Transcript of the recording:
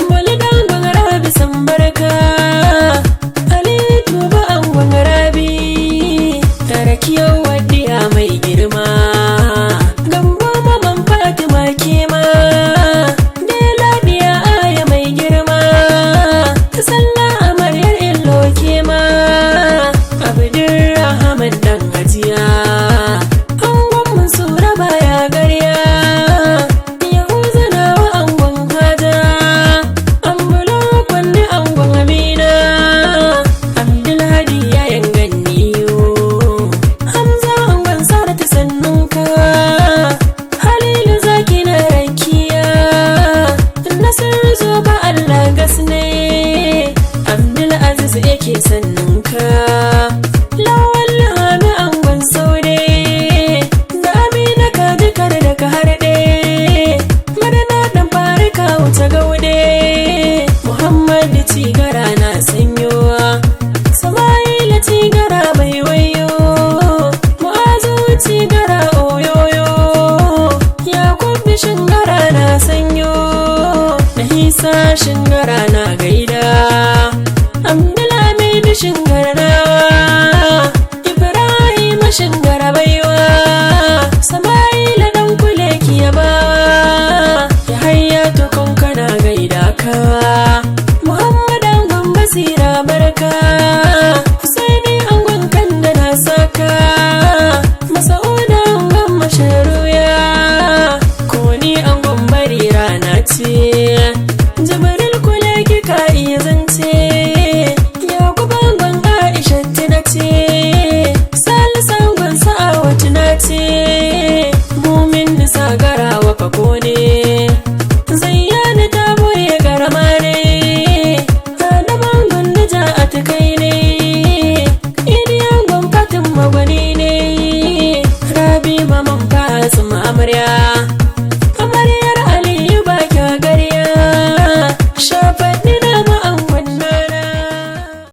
Bali dangon Rabi san barka, Ali tuba angon Rabi, tarakiyar wadiya mai girma, gambo maman Fatima kema, Deladiya aya mai girma, sallah amaryar illo kema, Abdurrahman dan hajiya, angon Mansura baya garya, Yahuza nawa angon Haja, Ambulo kwanne angon Amina, Abdulhadi yayan ganniyo, Hamza angon Saratu sannunka, Halilu zaki na rakiya, Nasiru zo ba Allah gasne, Abdulaziz yake sannunka, Lawal Hami angon Saude, da Amina ka dukar da ka harɗe, Madana dan farika wuce gaude, Muhammadu Tigara na sanyowa, Sama'ila Tigara bai wayo, Mu'azu Tigara oyoyo, Yakubu Shingara na sanyo, Nahisa Shingara na gaida, Abdulhamid Shingara, Ibrahim Shingara baiwa, Sama'ila